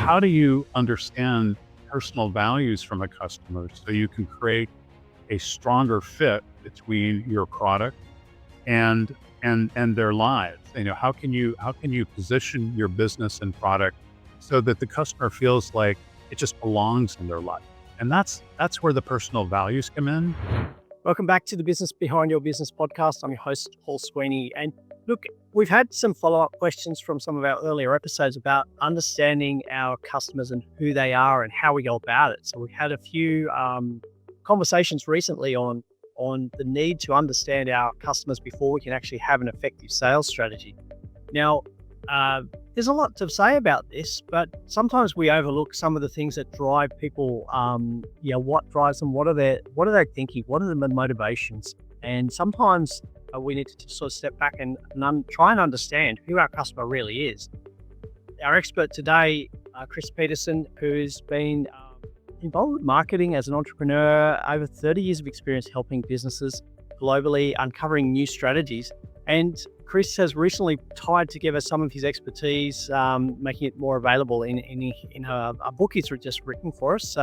how do you understand personal values from a customer so you can create a stronger fit between your product and their lives? How can you position your business and product so that the customer feels like it just belongs in their life? And that's where the personal values come in. Welcome back to the Business Behind Your Business podcast. I'm your host, Paul Sweeney. And look, we've had some follow-up questions from some of our earlier episodes about understanding our customers and who they are and how we go about it. So we've had a few conversations recently on the need to understand our customers before we can actually have an effective sales strategy. Now, there's a lot to say about this, but sometimes we overlook some of the things that drive people. What drives them? What are they thinking? What are the motivations? And sometimes we need to sort of step back and try and understand who our customer really is. Our expert today, Chris Peterson, who's been involved with marketing as an entrepreneur, over 30 years of experience helping businesses globally, uncovering new strategies. And Chris has recently tied together some of his expertise, making it more available in a book he's just written for us,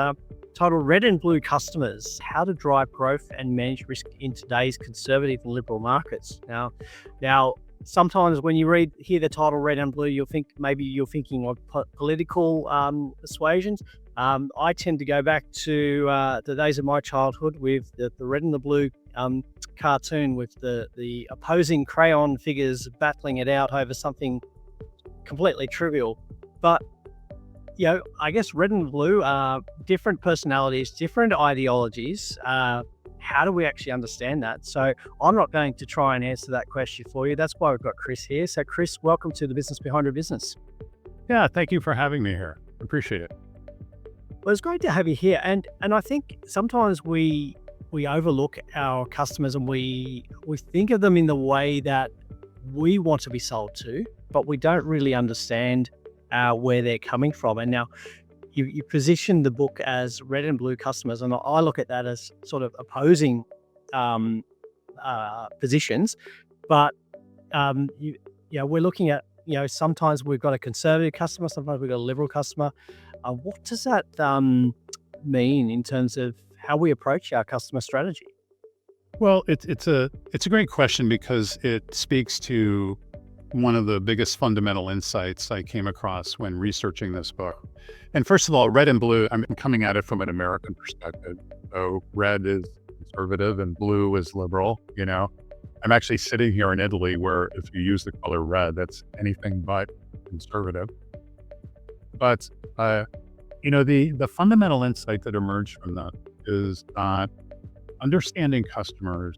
titled Red and Blue Customers: How to Drive Growth and Manage Risk in Today's Conservative and Liberal Markets. Now, sometimes when you hear the title Red and Blue, you're thinking of political persuasions. I tend to go back to the days of my childhood with the Red and the Blue cartoon with the opposing crayon figures battling it out over something completely trivial. But, I guess red and blue are different personalities, different ideologies. How do we actually understand that? So I'm not going to try and answer that question for you. That's why we've got Chris here. So Chris, welcome to the Business Behind Your Business. Yeah, thank you for having me here. Appreciate it. Well, it's great to have you here. And I think sometimes we overlook our customers and we think of them in the way that we want to be sold to, but we don't really understand where they're coming from. And now you position the book as red and blue customers, and I look at that as sort of opposing positions. But we're looking at, sometimes we've got a conservative customer, sometimes we've got a liberal customer. What does that mean in terms of how we approach our customer strategy? Well, it's a great question because it speaks to one of the biggest fundamental insights I came across when researching this book. And first of all, red and blue, I'm coming at it from an American perspective. So red is conservative and blue is liberal. I'm actually sitting here in Italy where if you use the color red, that's anything but conservative. But, the fundamental insight that emerged from that is that understanding customers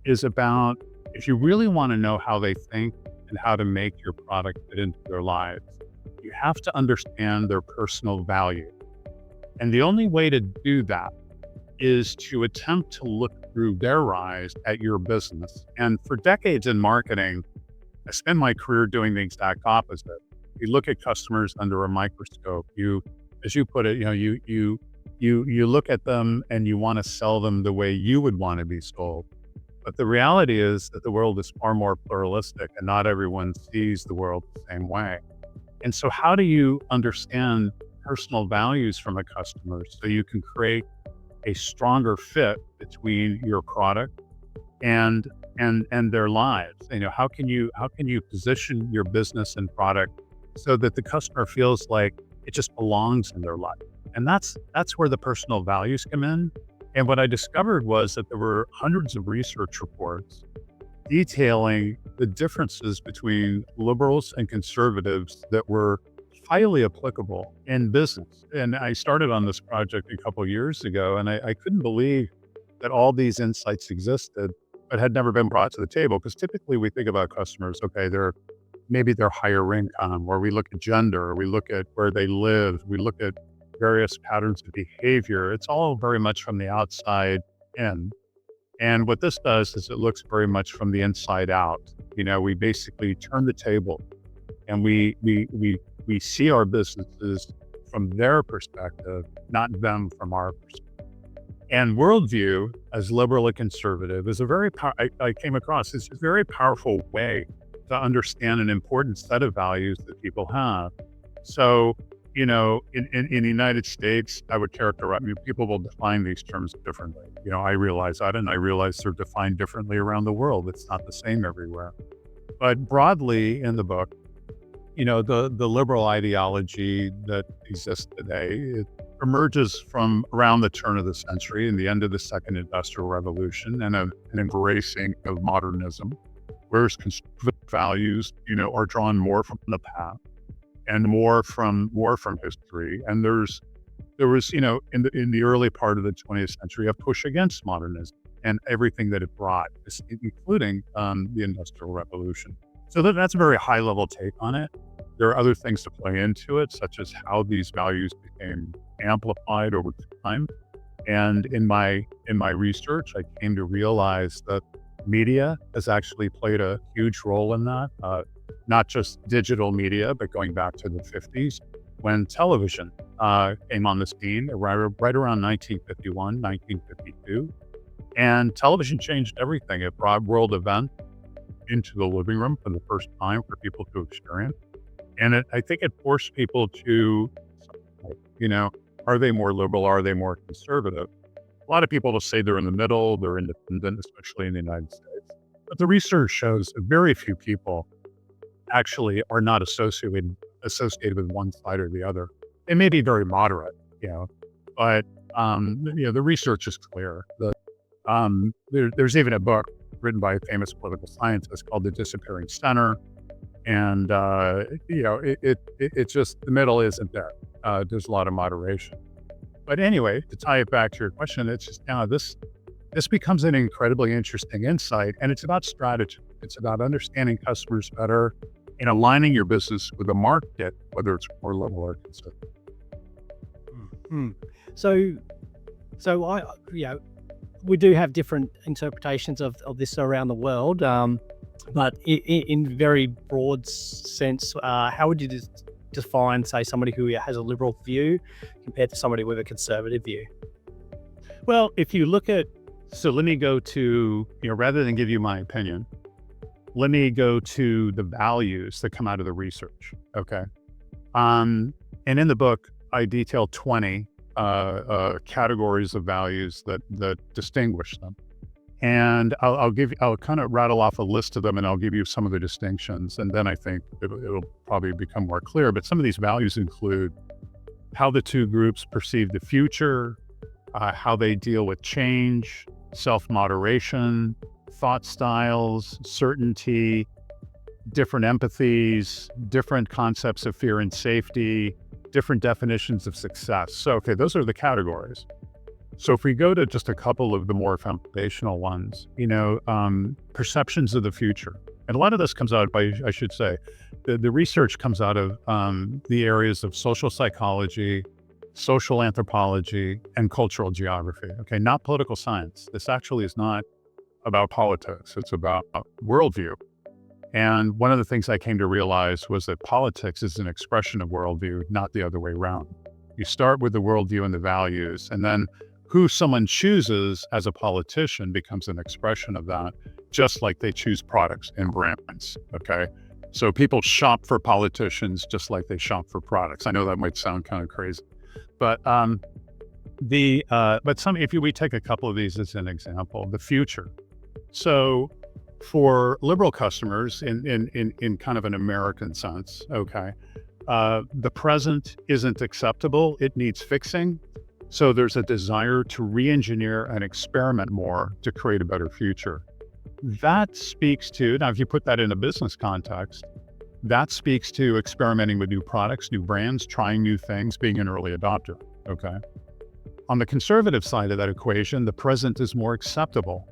is about, if you really want to know how they think and how to make your product fit into their lives, you have to understand their personal value. And the only way to do that is to attempt to look through their eyes at your business. And for decades in marketing, I spent my career doing the exact opposite. You look at customers under a microscope. You, as you put it, you look at them and you want to sell them the way you would want to be sold. But the reality is that the world is far more pluralistic and not everyone sees the world the same way. And so how do you understand personal values from a customer so you can create a stronger fit between your product and their lives? How can you position your business and product so that the customer feels like it just belongs in their life? And that's where the personal values come in. And what I discovered was that there were hundreds of research reports detailing the differences between liberals and conservatives that were highly applicable in business. And I started on this project a couple of years ago, and I couldn't believe that all these insights existed, but had never been brought to the table. Because typically we think about customers, okay, maybe they're higher income, or we look at gender, or we look at where they live, we look at various patterns of behavior. It's all very much from the outside in. And what this does is it looks very much from the inside out. We basically turn the table and we see our businesses from their perspective, not them from our perspective. And worldview, as liberal and conservative, is I came across, it's a very powerful way to understand an important set of values that people have. So, in the United States, I would characterize, people will define these terms differently. I realize that, and I realize they're defined differently around the world. It's not the same everywhere. But broadly in the book, the liberal ideology that exists today, it emerges from around the turn of the century and the end of the Second Industrial Revolution, and an embracing of modernism, whereas conservative values, are drawn more from the past and more from history. And there was, in the early part of the 20th century, a push against modernism and everything that it brought, including the Industrial Revolution. So that's a very high level take on it. There are other things to play into it, such as how these values became amplified over time. And in my research, I came to realize that media has actually played a huge role in that, not just digital media, but going back to the 50s when television came on the scene right around 1951, 1952. And television changed everything. It brought world events into the living room for the first time for people to experience. And I think it forced people to, are they more liberal? Are they more conservative? A lot of people will say they're in the middle, they're independent, especially in the United States. But the research shows that very few people actually are not associated with one side or the other. They may be very moderate, but the research is clear. There's even a book written by a famous political scientist called The Disappearing Center. And, it's just, the middle isn't there. There's a lot of moderation. But anyway, to tie it back to your question, it's just this becomes an incredibly interesting insight, and it's about strategy. It's about understanding customers better and aligning your business with the market, whether it's more level or conservative. Mm-hmm. So we do have different interpretations of this around the world. But in very broad sense, how would you define, say, somebody who has a liberal view compared to somebody with a conservative view? Well, if you look at, so let me go to, rather than give you my opinion, let me go to the values that come out of the research. Okay. And in the book, I detail 20 categories of values that distinguish them. And I'll kind of rattle off a list of them, and I'll give you some of the distinctions. And then I think it'll probably become more clear. But some of these values include how the two groups perceive the future, how they deal with change, self-moderation, thought styles, certainty, different empathies, different concepts of fear and safety, different definitions of success. So, okay, those are the categories. So if we go to just a couple of the more foundational ones, perceptions of the future. And a lot of this comes out by, I should say, the research comes out of the areas of social psychology, social anthropology, and cultural geography. Okay, not political science. This actually is not about politics. It's about worldview. And one of the things I came to realize was that politics is an expression of worldview, not the other way around. You start with the worldview and the values, and then who someone chooses as a politician becomes an expression of that, just like they choose products and brands, okay? So people shop for politicians just like they shop for products. I know that might sound kind of crazy, but if we take a couple of these as an example, the future. So for liberal customers in kind of an American sense, okay, the present isn't acceptable, it needs fixing. So there's a desire to re-engineer and experiment more to create a better future. That speaks to, now if you put that in a business context, that speaks to experimenting with new products, new brands, trying new things, being an early adopter, okay? On the conservative side of that equation, the present is more acceptable.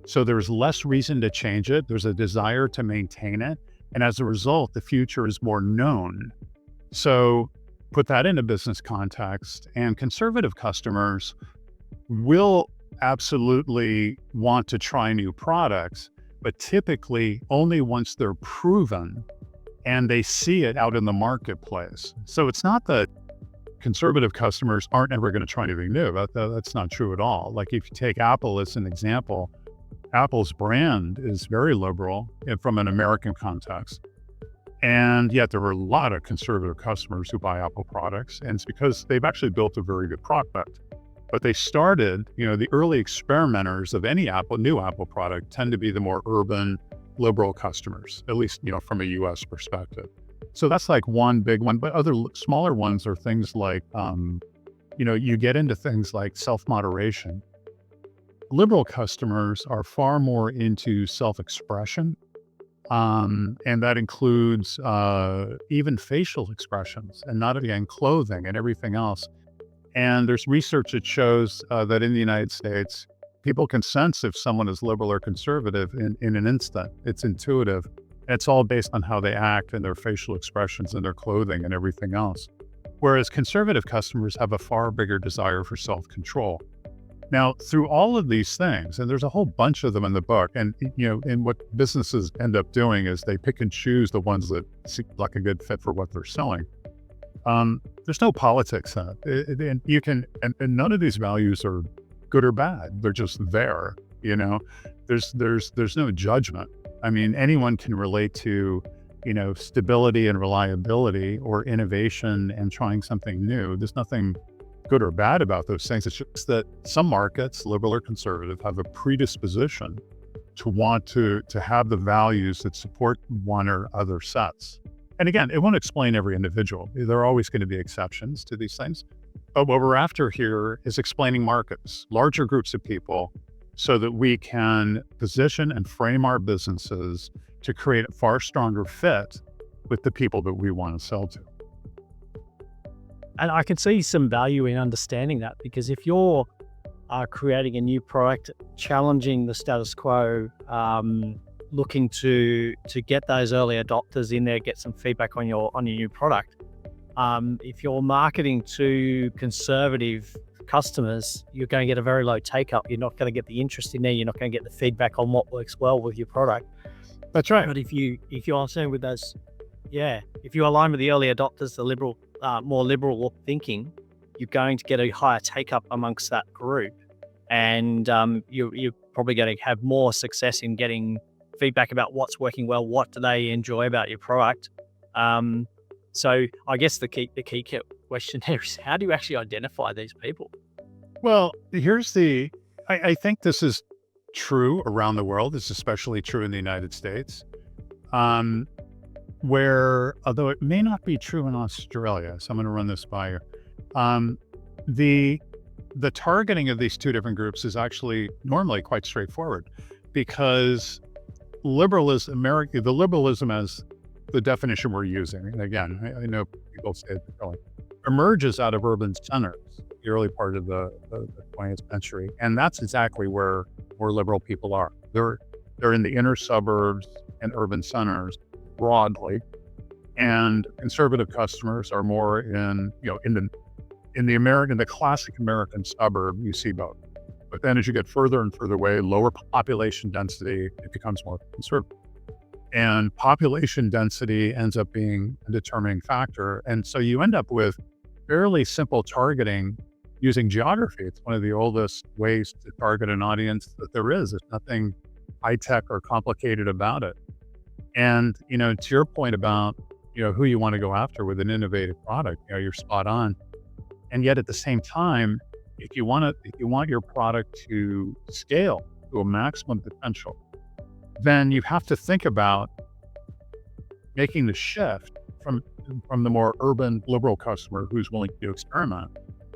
So there's less reason to change it. There's a desire to maintain it. And as a result, the future is more known. So put that in a business context, and conservative customers will absolutely want to try new products, but typically only once they're proven and they see it out in the marketplace. So it's not that conservative customers aren't ever going to try anything new. That's not true at all. Like if you take Apple as an example, Apple's brand is very liberal from an American context. And yet there were a lot of conservative customers who buy Apple products. And it's because they've actually built a very good product. But they started, the early experimenters of any new Apple product tend to be the more urban, liberal customers, at least, from a US perspective. So that's like one big one. But other smaller ones are things like, you get into things like self-moderation. Liberal customers are far more into self-expression. And that includes even facial expressions, and not again clothing and everything else. And there's research that shows that in the United States, people can sense if someone is liberal or conservative in an instant. It's intuitive. It's all based on how they act and their facial expressions and their clothing and everything else. Whereas conservative customers have a far bigger desire for self-control. Now, through all of these things, and there's a whole bunch of them in the book, and and what businesses end up doing is they pick and choose the ones that seem like a good fit for what they're selling. There's no politics in it. And you can, and none of these values are good or bad. They're just there, there's no judgment. I mean, anyone can relate to, stability and reliability, or innovation and trying something new. There's nothing good or bad about those things. It's just that some markets, liberal or conservative, have a predisposition to want to have the values that support one or other sets. And again, it won't explain every individual. There are always going to be exceptions to these things. But what we're after here is explaining markets, larger groups of people, so that we can position and frame our businesses to create a far stronger fit with the people that we want to sell to. And I can see some value in understanding that, because if you're creating a new product, challenging the status quo, looking to get those early adopters in there, get some feedback on your new product. If you're marketing to conservative customers, you're going to get a very low take up. You're not going to get the interest in there. You're not going to get the feedback on what works well with your product. That's right. But if you align with those, if you align with the early adopters, the liberal, more liberal thinking, you're going to get a higher take up amongst that group, and you're probably going to have more success in getting feedback about what's working well, what do they enjoy about your product. So I guess the key question there is, how do you actually identify these people? Well, I think this is true around the world. It's especially true in the United States, where, although it may not be true in Australia, so I'm going to run this by you. The targeting of these two different groups is actually normally quite straightforward, because the liberalism as the definition we're using, and again, I know people say it differently, emerges out of urban centers, the early part of the 20th century. And that's exactly where more liberal people are. They're in the inner suburbs and urban centers broadly. And conservative customers are more in the classic American suburb, you see both. But then as you get further and further away, lower population density, it becomes more conservative. And population density ends up being a determining factor. And so you end up with fairly simple targeting using geography. It's one of the oldest ways to target an audience that there is. There's nothing high-tech or complicated about it. And, to your point about, who you want to go after with an innovative product, you're spot on. And yet at the same time, if you want your product to scale to a maximum potential, then you have to think about making the shift from the more urban liberal customer who's willing to experiment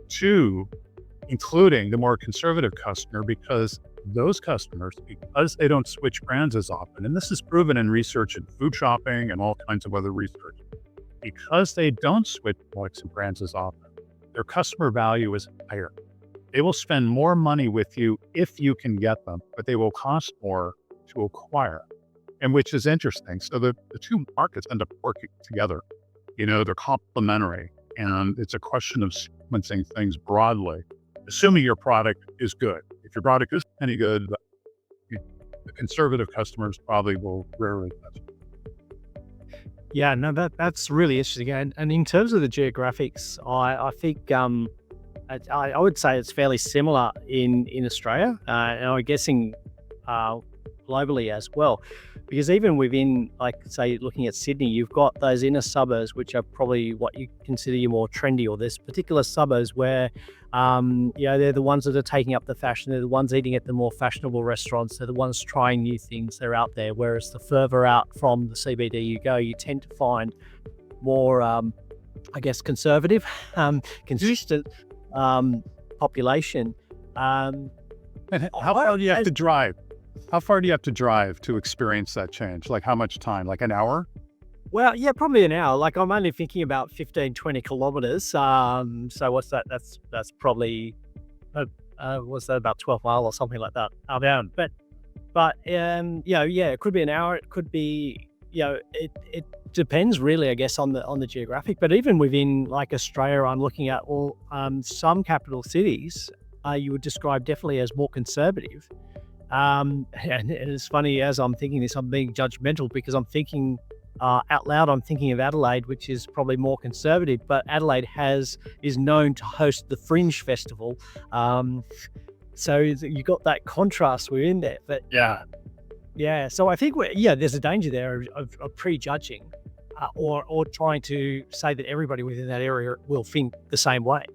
to including the more conservative customer, because those customers, because they don't switch brands as often, and this is proven in research in food shopping and all kinds of other research, because they don't switch products and brands as often, their customer value is higher. They will spend more money with you if you can get them, but they will cost more to acquire, and which is interesting. So the two markets end up working together. They're complementary, and it's a question of sequencing things broadly, assuming your product is good. If your product is any good, the conservative customers probably will rarely touch it. Yeah, no, that's really interesting. And in terms of the geographics, I think I would say it's fairly similar in Australia, and I'm guessing globally as well. Because even within, like, say, looking at Sydney, you've got those inner suburbs, which are probably what you consider your more trendy, or there's particular suburbs where, they're the ones that are taking up the fashion. They're the ones eating at the more fashionable restaurants. They're the ones trying new things. They're out there. Whereas the further out from the CBD you go, you tend to find more, conservative, consistent population. And how far do you have to drive? How far do you have to drive to experience that change? Like how much time? Like an hour? Well, yeah, probably an hour. Like I'm only thinking about 15, 20 kilometers. So what's that? That's probably, what's that, about 12 miles or something like that. Down. It could be an hour. It could be, it depends really, I guess, on the geographic. But even within like Australia, I'm looking at some capital cities, you would describe definitely as more conservative. And it's funny, as I'm thinking this, I'm being judgmental because I'm thinking out loud. I'm thinking of Adelaide, which is probably more conservative, but Adelaide is known to host the Fringe Festival. So you got that contrast within there. But yeah. So I think there's a danger there of prejudging or trying to say that everybody within that area will think the same way.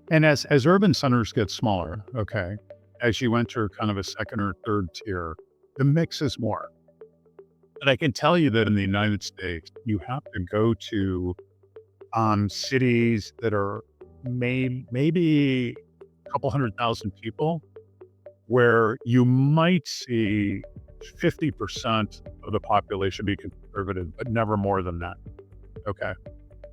And as urban centers get smaller, okay, as you enter kind of a second or third tier, the mix is more. But I can tell you that in the United States, you have to go to cities that are maybe a couple 100,000 people, where you might see 50% of the population be conservative, but never more than that. Okay.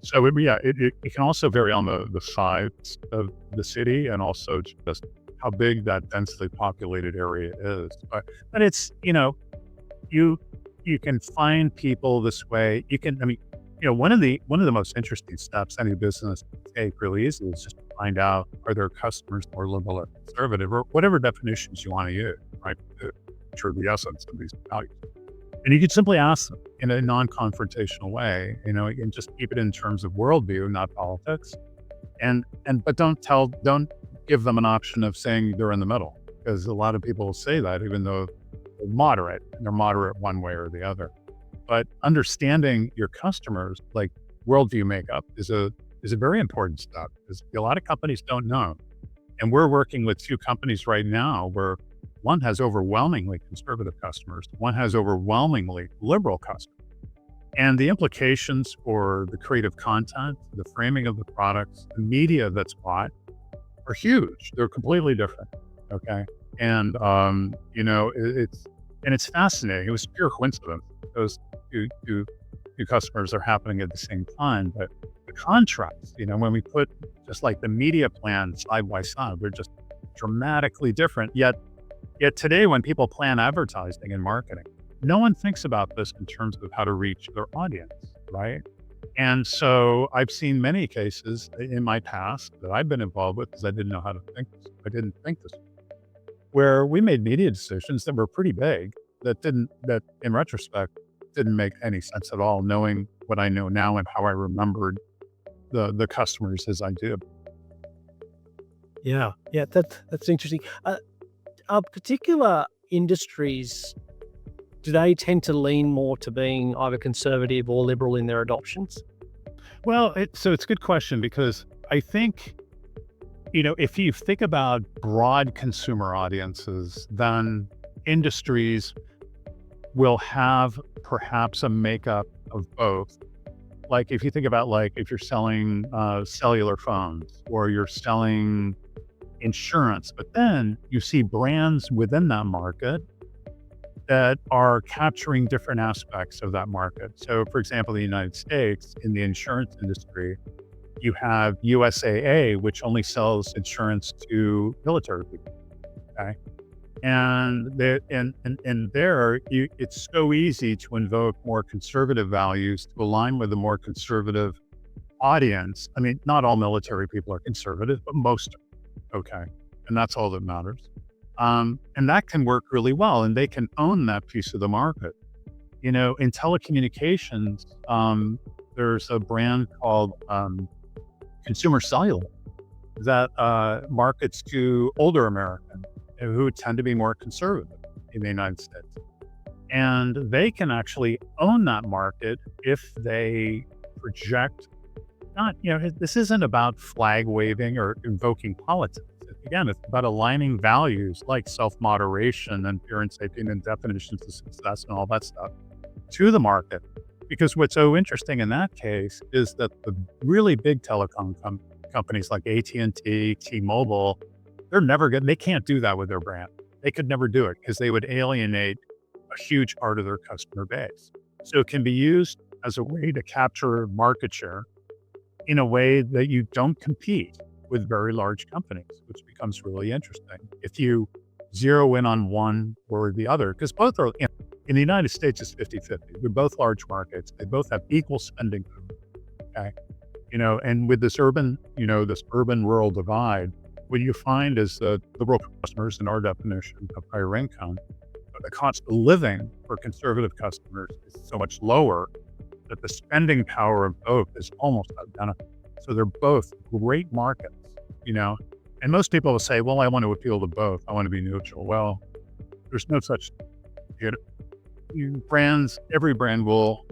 So it can also vary on the size of the city and also just how big that densely populated area is. But it's, you can find people this way. One of the most interesting steps any business can take really easily is just to find out, are their customers more liberal or conservative, or whatever definitions you want to use, right? To ensure the essence of these values. And you can simply ask them in a non-confrontational way, and just keep it in terms of worldview, not politics. But don't give them an option of saying they're in the middle, because a lot of people say that even though they're moderate, and they're moderate one way or the other. But understanding your customers, like worldview makeup, is a very important step, because a lot of companies don't know. And we're working with 2 companies right now where one has overwhelmingly conservative customers, one has overwhelmingly liberal customers. And the implications for the creative content, the framing of the products, the media that's bought are huge. They're completely different. Okay. And, it's fascinating. It was pure coincidence. Those two customers are happening at the same time, but the contrast, when we put just like the media plan side by side, they're just dramatically different. Yet today, when people plan advertising and marketing, no one thinks about this in terms of how to reach their audience, right? And so I've seen many cases in my past that I've been involved with because I didn't know how to think this. I didn't think this, where we made media decisions that were pretty big, that in retrospect didn't make any sense at all, knowing what I know now and how I remembered the customers as I do. Yeah, that's interesting. Are particular industries, do they tend to lean more to being either conservative or liberal in their adoptions? Well, it's a good question, because I think, if you think about broad consumer audiences, then industries will have perhaps a makeup of both. Like if you think about, like, if you're selling cellular phones or you're selling insurance, but then you see brands within that market that are capturing different aspects of that market. So for example, in the United States, in the insurance industry, you have USAA, which only sells insurance to military people. Okay. And it's so easy to invoke more conservative values to align with a more conservative audience. I mean, not all military people are conservative, but most are. Okay. And that's all that matters. And that can work really well, and they can own that piece of the market. In telecommunications, there's a brand called Consumer Cellular that markets to older Americans who tend to be more conservative in the United States. And they can actually own that market if they project not, this isn't about flag waving or invoking politics. Again, it's about aligning values like self-moderation and fear and safety and definitions of success and all that stuff to the market. Because what's so interesting in that case is that the really big telecom companies like AT&T, T-Mobile, they can't do that with their brand. They could never do it because they would alienate a huge part of their customer base. So it can be used as a way to capture market share in a way that you don't compete with very large companies, which becomes really interesting. If you zero in on one or the other, because both are, in the United States, it's 50-50. They're both large markets. They both have equal spending. Okay. And with this urban-rural divide, what you find is that liberal customers, in our definition of higher income, the cost of living for conservative customers is so much lower that the spending power of both is almost identical. So they're both great markets, and most people will say, well, I want to appeal to both. I want to be neutral. Well, there's no such, every brand will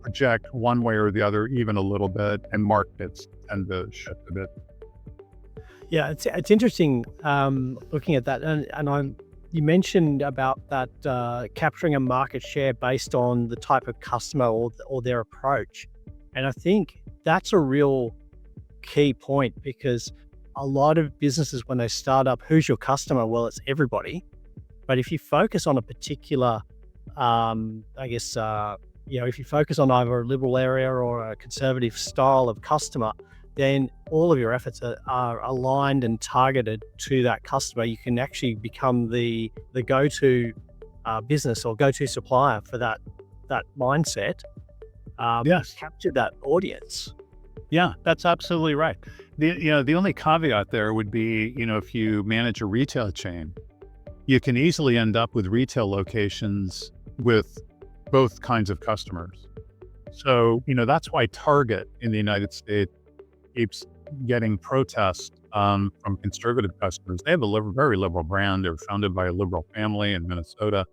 project one way or the other, even a little bit, and markets tend to shift a bit. Yeah, it's interesting looking at that, and you mentioned about that capturing a market share based on the type of customer or their approach, and I think that's a real key point because a lot of businesses, when they start up, who's your customer? Well, it's everybody, but if you focus on a particular, if you focus on either a liberal area or a conservative style of customer, then all of your efforts are aligned and targeted to that customer. You can actually become the go-to business or go-to supplier for that mindset. Yes. Capture that audience. Yeah, that's absolutely right. The only caveat there would be, if you manage a retail chain, you can easily end up with retail locations with both kinds of customers. So, that's why Target in the United States keeps getting protests from conservative customers. They have a very liberal brand. They're founded by a liberal family in Minnesota.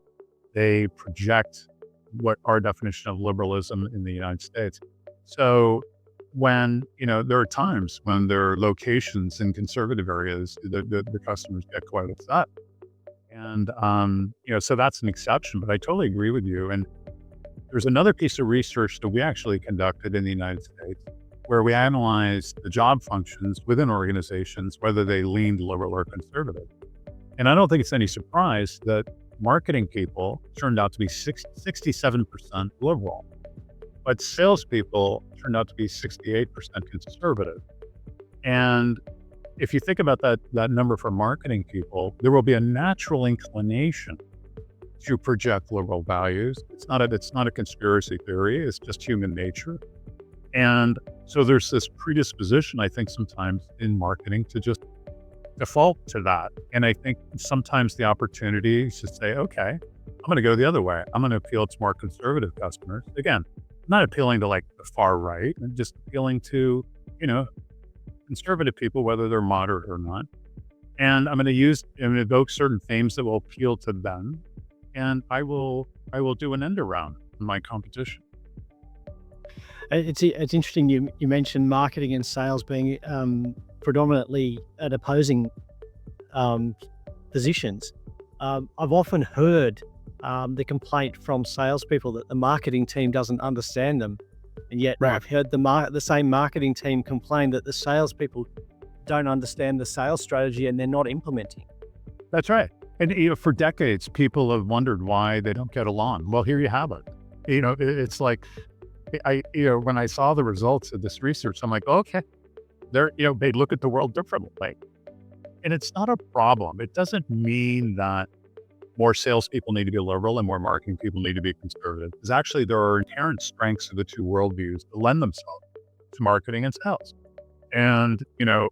They project what our definition of liberalism in the United States. So when, there are times when there are locations in conservative areas, the customers get quite upset. And, so that's an exception, but I totally agree with you. And there's another piece of research that we actually conducted in the United States where we analyzed the job functions within organizations, whether they leaned liberal or conservative. And I don't think it's any surprise that marketing people turned out to be 67% liberal, but salespeople turned out to be 68% conservative. And if you think about that number for marketing people, there will be a natural inclination to project liberal values. It's not a conspiracy theory. It's just human nature. And so there's this predisposition, I think, sometimes in marketing to just default to that. And I think sometimes the opportunity is to say, okay, I'm going to go the other way. I'm going to appeal to more conservative customers. Again, not appealing to like the far right, and just appealing to, conservative people, whether they're moderate or not. And I'm going to use and evoke certain themes that will appeal to them. And I will do an end around my competition. It's interesting you mentioned marketing and sales being predominantly at opposing positions. I've often heard the complaint from salespeople that the marketing team doesn't understand them, and yet Right. I've heard the same marketing team complain that the salespeople don't understand the sales strategy and they're not implementing. That's right. And for decades, people have wondered why they don't get along. Well, here you have it. It's like when I saw the results of this research, I'm like, okay, they look at the world differently, and it's not a problem. It doesn't mean that more salespeople need to be liberal and more marketing people need to be conservative. Because actually, there are inherent strengths of the two worldviews that lend themselves to marketing and sales. And I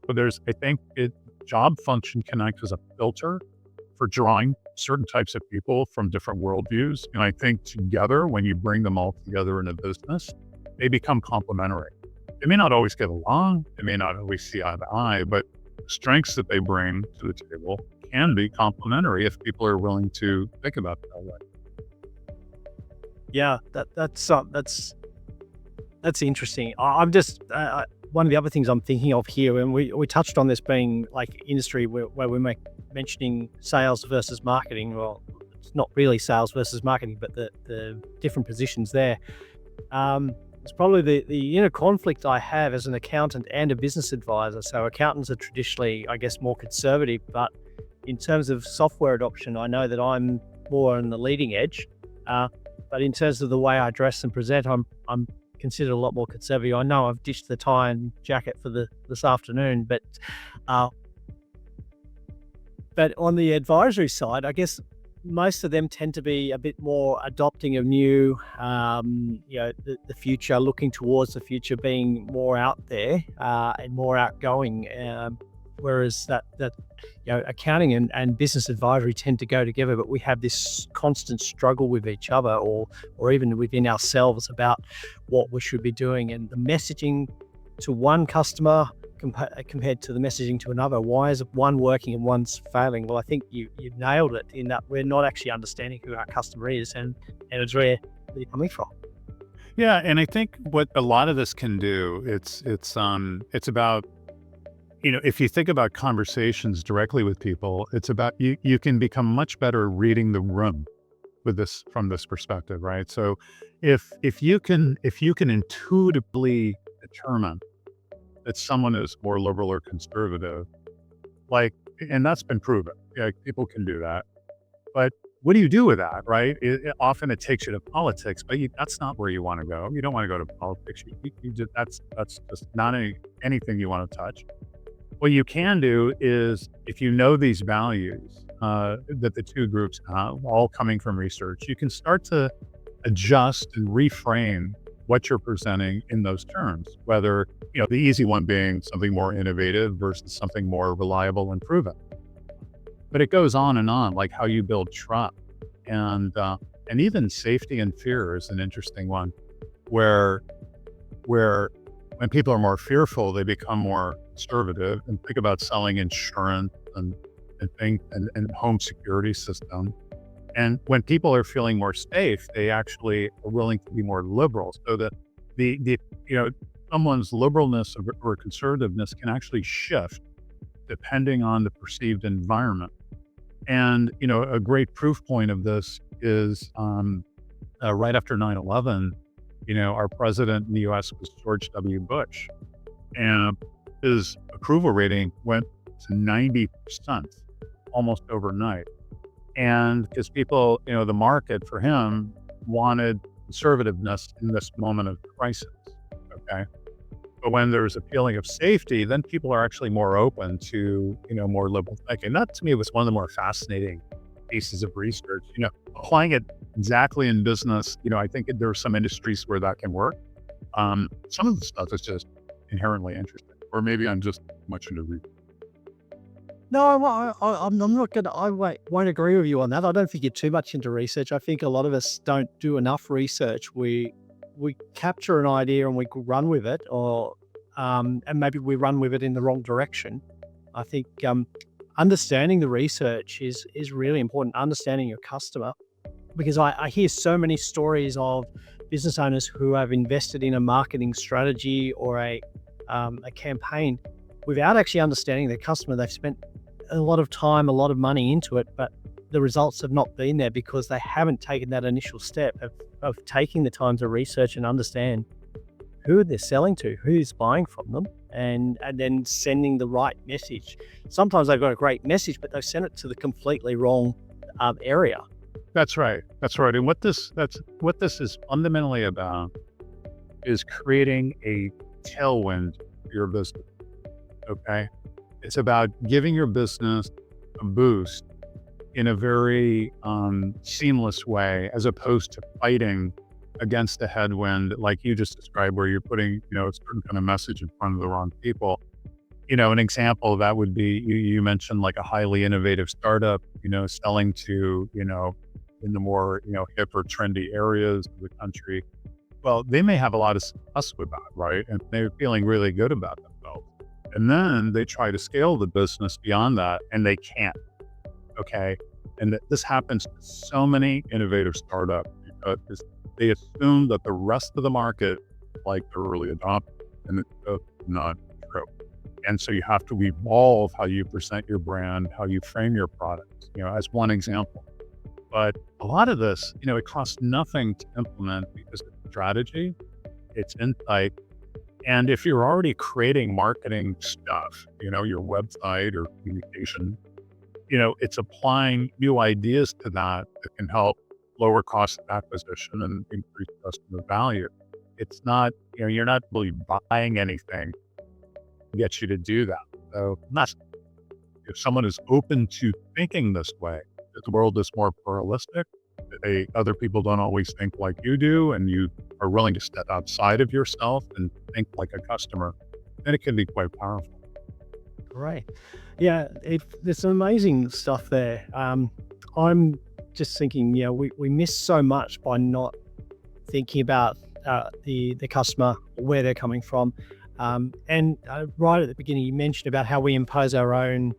think job function can act as a filter for drawing certain types of people from different worldviews. And I think together, when you bring them all together in a business, they become complementary. They may not always get along, they may not always see eye to eye, but the strengths that they bring to the table can be complementary if people are willing to think about it that way. Yeah, that's interesting. I'm just one of the other things I'm thinking of here, and we touched on this being like industry where we make mentioning sales versus marketing. Well, it's not really sales versus marketing, but the different positions there. It's probably the inner conflict I have as an accountant and a business advisor. So accountants are traditionally, I guess, more conservative, but in terms of software adoption, I know that I'm more on the leading edge. Uh, but in terms of the way I dress and present, I'm considered a lot more conservative. I know I've ditched the tie and jacket for this afternoon, uh, but on the advisory side, I guess most of them tend to be a bit more adopting of new, the future, looking towards the future, being more out there and more outgoing. Whereas that accounting and business advisory tend to go together, but we have this constant struggle with each other, or even within ourselves about what we should be doing, and the messaging to one customer compared to the messaging to another. Why is one working and one's failing? Well, I think you nailed it in that we're not actually understanding who our customer is and it's where they're coming from. Yeah, and I think what a lot of this can do, it's about, if you think about conversations directly with people, it's about you can become much better reading the room with this from this perspective, right? So if you can intuitively determine that someone is more liberal or conservative, and that's been proven. Yeah, people can do that. But what do you do with that, right? Often it takes you to politics, but that's not where you want to go. You don't want to go to politics. That's just not anything you want to touch. What you can do is, if you know these values that the two groups have, all coming from research, you can start to adjust and reframe what you're presenting in those terms, whether, the easy one being something more innovative versus something more reliable and proven. But it goes on and on, like how you build trust, and even safety and fear is an interesting one, where when people are more fearful, they become more conservative. And think about selling insurance and home security system. And when people are feeling more safe, they actually are willing to be more liberal. So that someone's liberalness or conservativeness can actually shift depending on the perceived environment. And a great proof point of this is right after 9/11, our president in the U.S. was George W. Bush, and his approval rating went to 90% almost overnight. And because people, the market for him wanted conservativeness in this moment of crisis. Okay. But when there's a feeling of safety, then people are actually more open to, more liberal thinking. That to me was one of the more fascinating pieces of research, applying it exactly in business. I think there are some industries where that can work. Some of the stuff is just inherently interesting, or maybe I'm just much into research. No, I'm not going to. Won't agree with you on that. I don't think you're too much into research. I think a lot of us don't do enough research. We capture an idea and we run with it, and maybe we run with it in the wrong direction. I think understanding the research is really important. Understanding your customer, because I hear so many stories of business owners who have invested in a marketing strategy or a campaign without actually understanding their customer. They've spent a lot of time, a lot of money into it, but the results have not been there because they haven't taken that initial step of taking the time to research and understand who they're selling to, who's buying from them, and then sending the right message. Sometimes they've got a great message, but they've sent it to the completely wrong area. That's right. And what this is fundamentally about is creating a tailwind for your business. Okay. It's about giving your business a boost in a very seamless way, as opposed to fighting against the headwind like you just described, where you're putting, a certain kind of message in front of the wrong people. An example of that would be, you mentioned like a highly innovative startup, selling to, in the more, hip or trendy areas of the country. Well, they may have a lot of success with that, right? And they're feeling really good about themselves. And then they try to scale the business beyond that, and they can't. Okay. And this happens to so many innovative startups, because they assume that the rest of the market, like the early adopter, and it's just not true. And so you have to evolve how you present your brand, how you frame your products, as one example. But a lot of this, it costs nothing to implement because it's strategy, it's insight. And if you're already creating marketing stuff, your website or communication, it's applying new ideas to that can help lower cost of acquisition and increase customer value. It's not, you're not really buying anything to get you to do that. So if someone is open to thinking this way, that the world is more pluralistic, other people don't always think like you do, and you are willing to step outside of yourself and think like a customer, then it can be quite powerful. Great. Yeah, there's some amazing stuff there. I'm just thinking, we miss so much by not thinking about the customer, where they're coming from. And right at the beginning, you mentioned about how we impose our own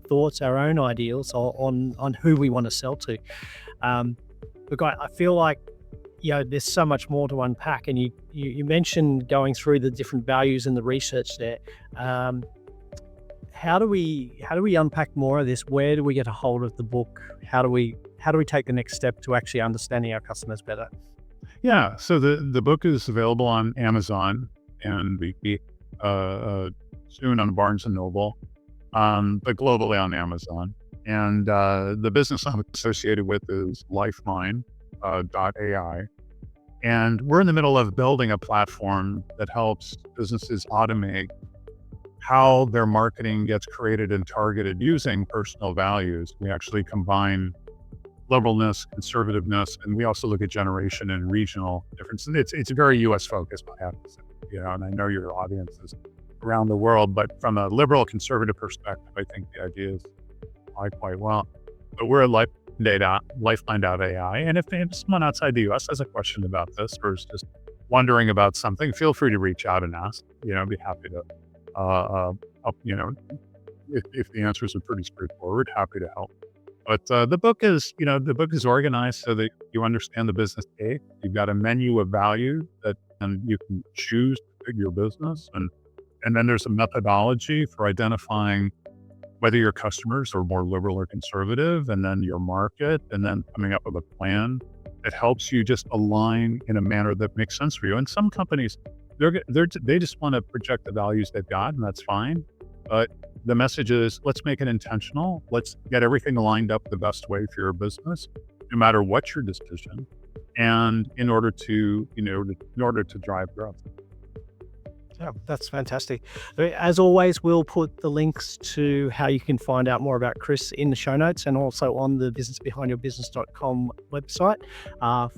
thoughts, our own ideals on who we want to sell to. Look, I feel like, there's so much more to unpack, and you mentioned going through the different values and the research there. How do we unpack more of this? Where do we get a hold of the book? How do we take the next step to actually understanding our customers better? Yeah, so the book is available on Amazon and be soon on Barnes and Noble, but globally on Amazon. And the business I'm associated with is LifeMind.ai. And we're in the middle of building a platform that helps businesses automate how their marketing gets created and targeted using personal values. We actually combine liberalness, conservativeness, and we also look at generation and regional differences. It's very U.S. focused, I have to say, and I know your audience is around the world, but from a liberal conservative perspective, I think the ideas apply quite well. But we're at Lifeline.ai, and if someone outside the U.S. has a question about this or is just wondering about something, feel free to reach out and ask. I'd be happy to help. If the answers are pretty straightforward, happy to help. But the book is organized so that you understand the business case. You've got a menu of value that you can choose to fit your business, and then there's a methodology for identifying whether your customers are more liberal or conservative, and then your market, and then coming up with a plan that helps you just align in a manner that makes sense for you. And some companies, they just want to project the values they've got, and that's fine. But the message is, let's make it intentional. Let's get everything lined up the best way for your business, no matter what your decision, and in order to drive growth. Yeah, that's fantastic. As always, we'll put the links to how you can find out more about Chris in the show notes, and also on the businessbehindyourbusiness.com website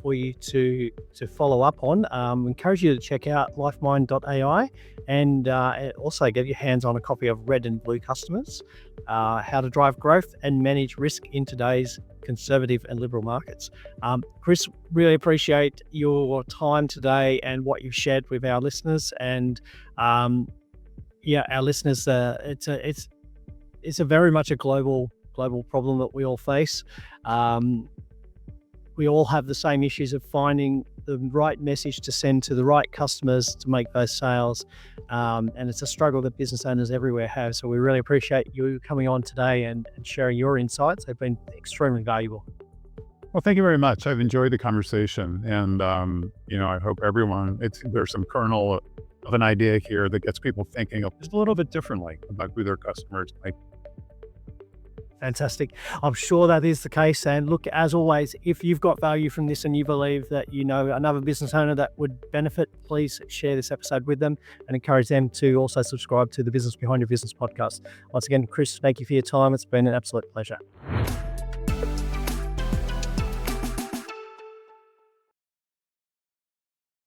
for you to follow up on. Encourage you to check out lifemind.ai, and also get your hands on a copy of Red and Blue Customers, how to drive growth and manage risk in today's conservative and liberal markets. Chris, really appreciate your time today and what you've shared with our listeners. And our listeners, it's a very much a global problem that we all face. We all have the same issues of finding the right message to send to the right customers to make those sales. And it's a struggle that business owners everywhere have. So we really appreciate you coming on today and sharing your insights. They've been extremely valuable. Well, thank you very much. I've enjoyed the conversation, and I hope there's some kernel of an idea here that gets people thinking just a little bit differently about who their customers might be. Fantastic. I'm sure that is the case. And look, as always, if you've got value from this and you believe that another business owner that would benefit, please share this episode with them and encourage them to also subscribe to the Business Behind Your Business podcast. Once again, Chris, thank you for your time. It's been an absolute pleasure.